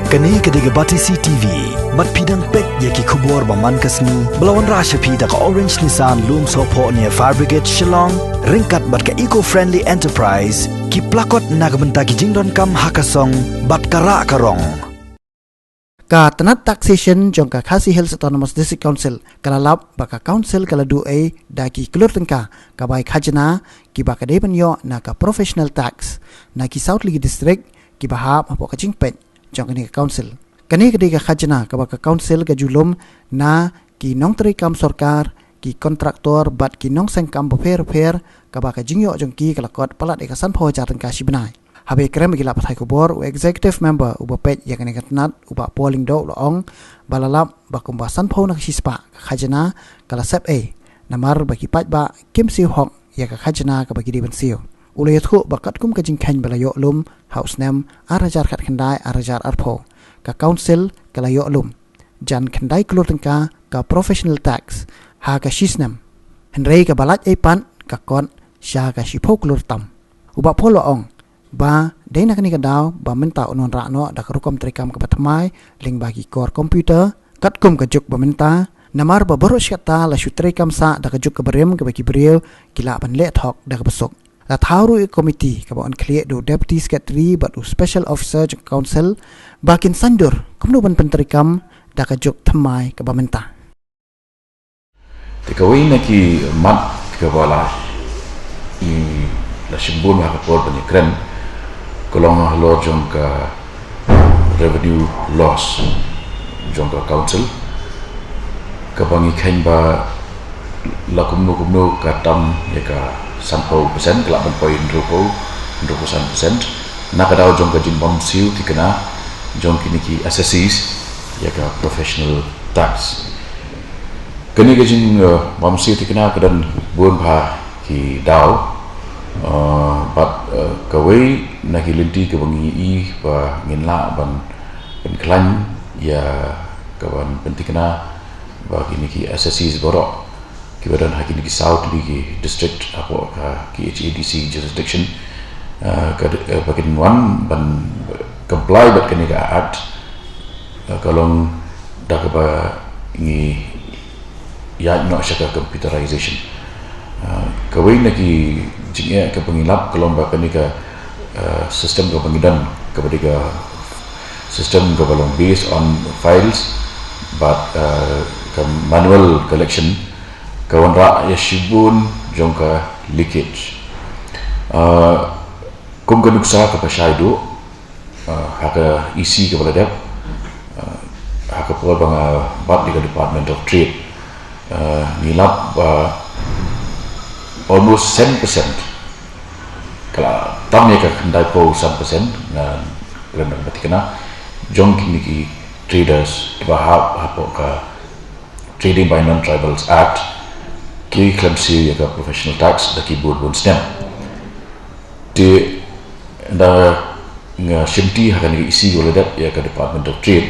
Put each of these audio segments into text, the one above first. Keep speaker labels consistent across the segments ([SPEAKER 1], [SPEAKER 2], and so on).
[SPEAKER 1] Kani kediga Batisi TV, mat pidang pek yaki kubur baman kasni, belawan rasha pida ka Orange Nissan Loom Sopo near Fire Brigade Shillong, ringkat bat ka eco-friendly enterprise, ki plakot nagbenta ki jingdon kam hakasong, bat kara karong.
[SPEAKER 2] Ka tanat taxation jong ka Khasi Hills Autonomous District Council kalalap baka council kala duay daki kelur tengka kabay khajana ki baka depan yo na ka professional tax na ki South League District ki bahap apo ka jingpet jong kani ka council kani ka khajana ka baka council ka julum na ki nong tri kam sarkar ki kontraktor bat ki nong seng kam per ka baka jingyo jong ki kalakot palat ekasan pho jar tengka sibenai habe krem gila pathai kubor u executive member u bapet yang kani katnat u ba polling do loong balalap ba kumbasan pho nak sispa khajana kala sep a namar baki pat ba kim si hok ya ka khajana ka bagi diban siu ulay thu bakat kum ka jingkhan balayo lum house name arajar khat khandai arajar arpho ka council kala yo lum jan khandai klur tengka ka professional tax ha ka shisnam henrei ka balat ai pan ka kon sha ka shipho klur tam u ba pho loong ba dei nak ni ka daw ba menta unon ra no da rukom trikam ka batmai ling bagi core computer kat kum ka juk ba menta namar ba boros kata la shutrikam sa da ka juk ka berem ka bagi beriau kila ban le thok da ka besok la tharu committee ka ba on clear do deputy secretary but special officer council bakin sandur kumno ban pentrikam da ka juk thamai ka ba menta
[SPEAKER 3] tikawai naki mat ka bala I la shimbun ha ka por ban kren kolong lo jong ka revenue loss jong ka council ka bangi khain ba la kumno ka tam ya ka 10% kelak ban point 20% na ka daw jong ka jin bom siu tikana jong kini ki assessees ya ka professional tax kani ka jin bom siu tikana ka dan bun ba ki daw but kawai nak hilinti ke bangi I ba nginla ban klan ya kawan pentikna ba kini ki SSCs borok ki badan hakini ki South League District apa ka ki HADC jurisdiction bagian wan ban comply bat kini ka act kalong dak ba ini ya no syaka computerization kawai naki jingnya ke pengilap kelomba kini ke sistem ke pengidan kepada sistem ke balong based on files but ke manual collection kawan rak ya shibun jongka leakage kum ke nuksa ke pasyaidu haka isi ke baladap haka pula bang bat di Department of Trade nilap almost 10% kalau tam ya ka kendai po 1% na rendah berarti kena jong kini ki traders bahap apa ka Trading by Non-Tribals Act ki klamsi ya ka professional tax da ki board bon stem di da nga shimti hakan isi goledat ya ka Department of Trade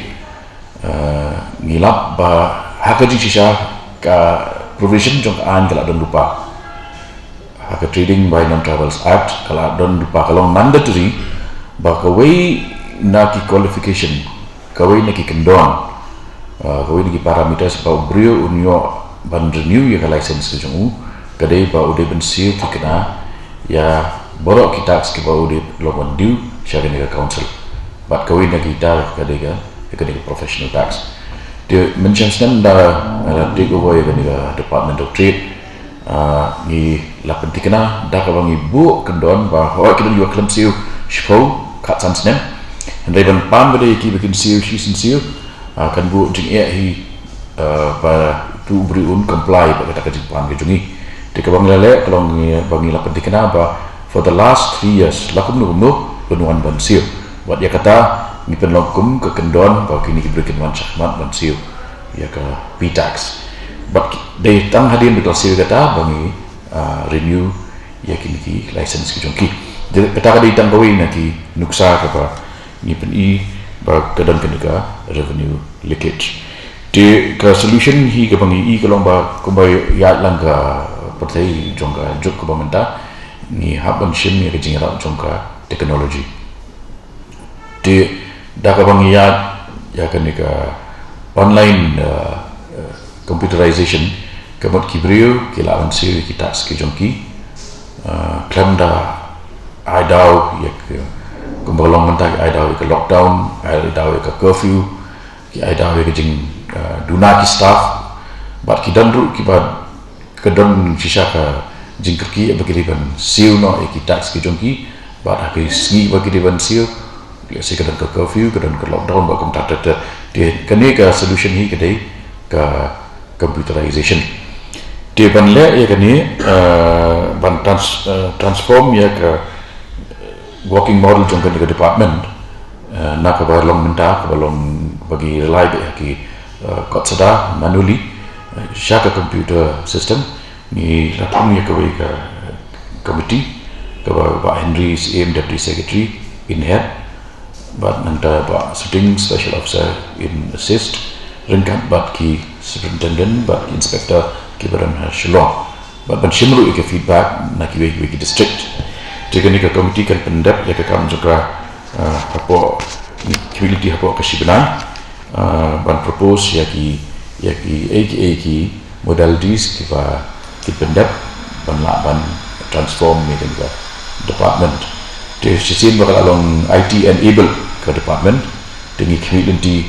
[SPEAKER 3] ngilap ba hakaji shisha ka provision jong an kala don lupa haka Trading by Non-Tribals Act kalau don lupa kalau mandatory bah kawai naki qualification kawai naki kendon kawai naki parameters ba brio unyo ban renew ya ka license ke jongu kadai ba udah bensil kena ya borok kita ke ba udah logon due syariah nega council but kawai naki dar kadai ka professional tax dia mention da take over ya nega Department of Trade ni la pentikna da ka bangi bu kendon ba ho kita juga klem siu shpo kat san snem hendai ban pan bade ki bikin siu siu kan bu jing hi ba tu beri comply ba kata jing pan ke jungi de ka bangi lele kalau bangi la pentikna ba for the last 3 years la kum no penuan ban siu buat ya kata ni penlokum ke kendon ba kini ki bikin wan syahmat ban siu ya ka p-tax but they tang hadin betul sih kata bangi renew ya kini license ke jongki jadi kata kadi tang kawin nanti nuksa apa ni peni ba kadang kena revenue leakage di ke solution hi ke bangi kalau ba kumbai ya langga partai jongka juk ke pemerintah ni haban shim ni ke jingra jongka technology di dah kabangiyat ya kenika online computerization kamot kibrio kilawan siu kita skijongki klem da aidau ya kumbalong mentah aidau ke lockdown aidau ke curfew ki aidau ke jing duna ki staff bat kidan ru ki ba kedon sisaka jingkerki bagi diban siu no kita skijongki bat ke sngi bagi diban siu ya sekedar ke curfew kedon ke lockdown ba kum tata dia kene ka solution hi kedai ke computerization dia ban le ya kene ban transform ya ke working model jong ke department na ka balong menta ka balong bagi relay ya ki kot sada manually shaka computer system ni latung ya ke committee ke ba Henry CM deputy secretary in head but nanta ba sitting special officer in assist ringkat bat ki superintendent bat inspector ki baran Shillong bat ban shimru ke feedback na ki wiki district jika ni ke committee kan pendap ya ke kam juga apa community apa kasibenan ban propose ya ki modalities ki ba ki pendap ban la ban transform ni ke department de sisin bakal along IT enable ke department dengan community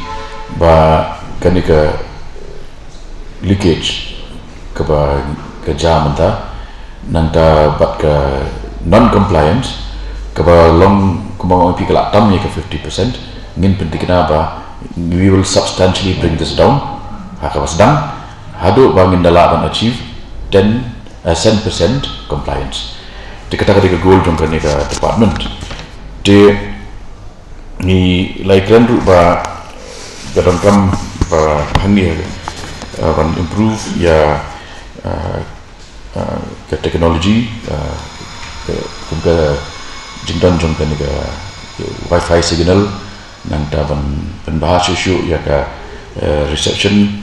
[SPEAKER 3] ba kanika leakage ke ba ke jam anta nanta bat ke non compliance ke ba long kumang pi kala tam ya ke 50% ngin penting kenapa we will substantially bring this down haka sedang hadu bangin dalaban achieve 10% compliance dikatakan ke goal jong kanika department de ni laikan ru ba gadang kam ba hani ban improve ya ke teknologi ke jingdan jong kan ke wifi signal nang ta ban bahas isu ya ke reception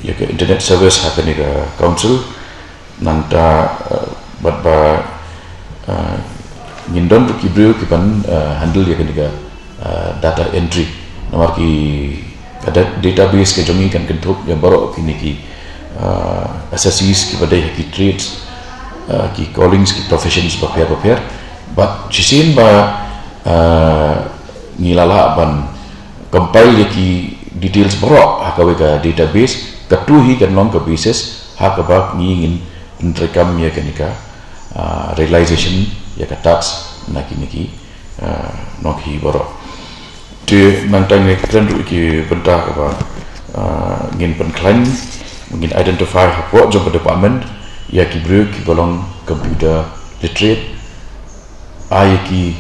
[SPEAKER 3] ya ke internet service ha kan ke council nang ta bat ba ngindon kibrio kipan handle ya kan data entry nomor ki ada database ke jongi kan kentuk yang baru kini ki assessees ki badai ki trades ki callings ki professions papier but cisin ba ngilala ban compile ya ki details baru hakawe ka database katuhi kan long ke basis hakaba ngingin rekam ya kan realization ya ka tax na kini ki noki baru de nantang ni kren ru ki benta ka ngin penklan mungkin identify apa job department ya ki bro ki golong computer literate ai ki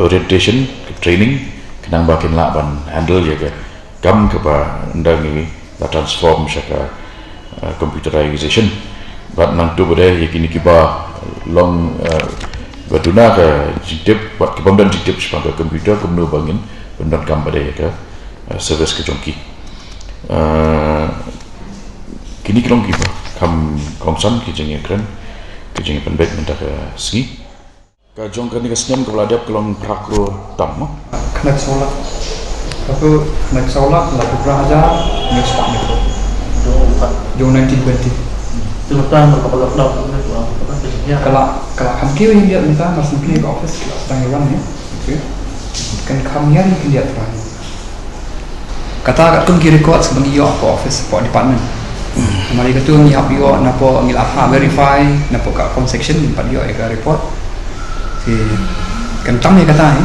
[SPEAKER 3] orientation training kenang bakin la ban handle ya ke kam ke ba ndang ni la transform shaka computerization but nang tu bude ya kini ki ba long baduna ke jitip buat kebamdan jitip sebagai komputer kemudian bangin bendan kam pada ya ke service ke jongki kini kelong kiba kam kongsan ki jeng ekran ki jeng penbet minta ke ski ka jong kan ni kesnyam ke beladap kelong prakro tam
[SPEAKER 4] kena solat aku kena solat lalu beraja ni start ni do 1920
[SPEAKER 5] Tentang berkepala lockdown
[SPEAKER 4] kalau kamu kira dia minta masuk ke office setengah wan ya, kan kamu yang dia terang. Kata kamu kira kuat sebagai yo ke office ke department. Mari kita ni hap yo napo ngil apa verify napo ka form section empat yo eka report. Si kan tamu kata ni.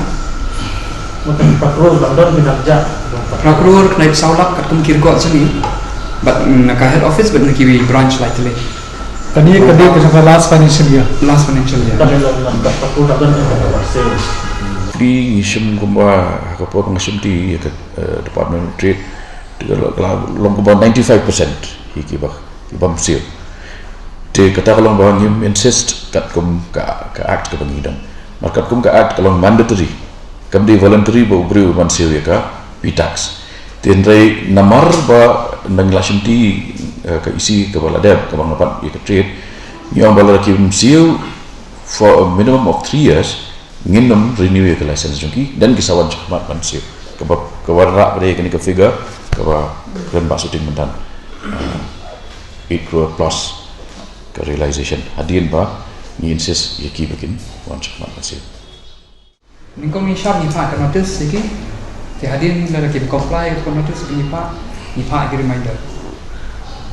[SPEAKER 5] Mungkin pakrol lockdown minarja.
[SPEAKER 4] Pakrol kena saulat kamu kira kuat sini. But nak head office but nak kiwi branch lain.
[SPEAKER 6] Tadi ke last financial year.
[SPEAKER 5] Tapi langkah pakrol lockdown yang berhasil.
[SPEAKER 3] di isim kumba kapot ngasim ti department of trade long kumba 95% hiki bah ibam sil te kata kalau bahang him insist kat kum ka act ka bangidang markat kum ka act kalau mandatory kam di voluntary ba ubri man sil ya ka tax ten rai namar ba nang lasim ti ka isi ka baladab ka bangapan ya ka trade yang balar kim sil for a minimum of 3 years nginum renew ke license jongki dan kisawan cakmat mansip ke warra pada kini ke figure ke keren basutin mendan 8 crore plus ke realization hadirin ba ni insist yaki bikin wan cakmat mansip
[SPEAKER 4] ni kau ni sharp ni pak notice lagi hadirin dah lagi comply dengan notice ni pak reminder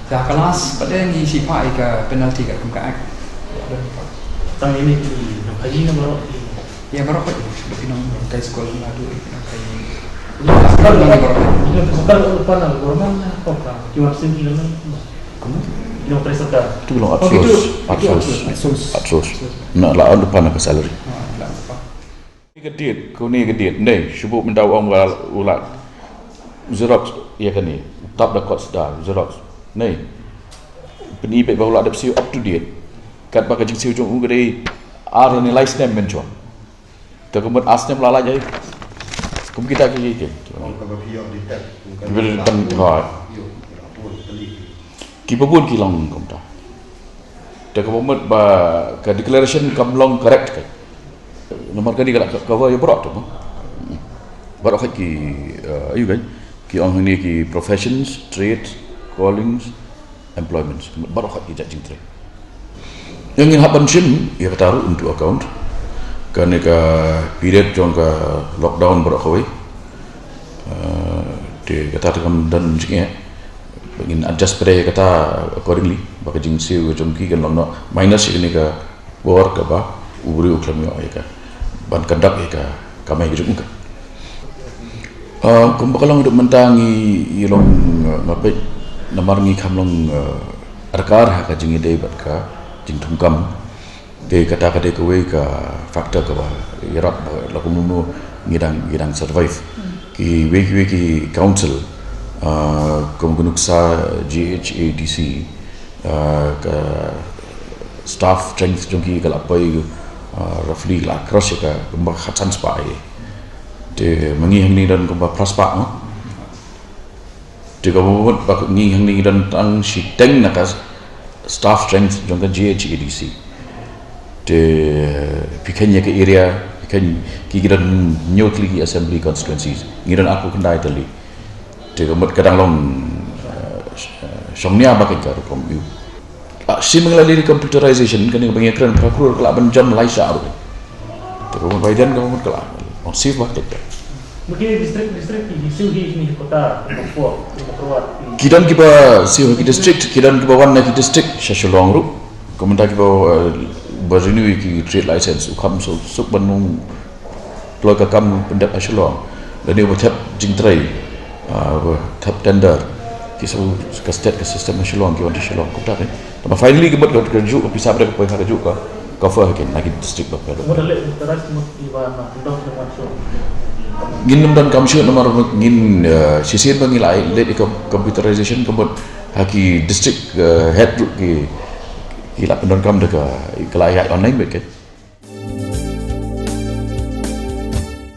[SPEAKER 4] dah kelas pada ni si pak ke penalty ke kumka
[SPEAKER 5] Tang ini nak kaji na baru.
[SPEAKER 4] ya baru kau lebih nong kai sekolah ngadu kai
[SPEAKER 5] Sekarang ini sekarang lupa nak gorman apa? Cuma sini dengan yang presaka.
[SPEAKER 3] itu belum outsource nak lah depan ke salary gedit kau ni gedit ni syubuk mendaw orang ulat Xerox ya kan ni top the cost dah Xerox ni penibet baru ada siu up to date kat pakai jing siu jong gede ar ni license menjual tu kemudian asnem lala jadi kum kita ke jadi bila kan kita pun kilang kum ta tu kemudian ba ke declaration kamlong correct kan nomor kali kalau cover ya berat tu baru ki ayu kan ki orang ni ki professions trades callings employments baru ki judging trade yang ingin hapan sim ia taruh untuk account kerana ke period jong ke lockdown baru kawai dia kata tekan dan jingnya ingin adjust pada kata accordingly baka jing siu jong ki kan long minus ini ke war ke ba ubri uklam yo ya ban kandak ya kamai gitu muka kumpakalang untuk mentangi ilong mapet namar ngi kamlong arkar ha ka jingi dei bat ka jing tungkam de kata kade kowe ka faktor ka ba yarat la kumunu ngidang survive ki weki council kumgunuksa GHADC ka staff strength jongki kalapai roughly lah cross ka kembang khasan spai de mengi ni dan kembang praspa no de kamu bak ngi ni dan tang si teng nakas staff strength jongka GHADC de pikanya ke area pikan kigiran nyotli assembly constituencies ngiran aku kendai tali de kamu kadang long somnia bakai ka kom you similarly computerization kan yang pengekran prokuror kelak benjam Malaysia tu. Terus bagian kamu kelak masif banget.
[SPEAKER 5] Mungkin distrik di Siuhi ni kota Papua keluar.
[SPEAKER 3] Kidan kiba Siuhi district, kidan kiba wan ki district Shasholong ru. Komentar kiba berrenew ki trade license ukam sok benung keluarga kam pendak Shasholong. Dan dia bertap jingtrai tap tender kisah ke state ke sistem Shasholong ki wan Shasholong komentar ni. Tapi finally kebut kerja bisa berapa poin kerja ke cover lagi lagi district berapa.
[SPEAKER 5] Modal teras iban ndok dengan so.
[SPEAKER 3] Gin dan kamsyu nomor gin sisir bangilai let computerization kebut haki district head ki ila pendon kam deka kelai online bet ke.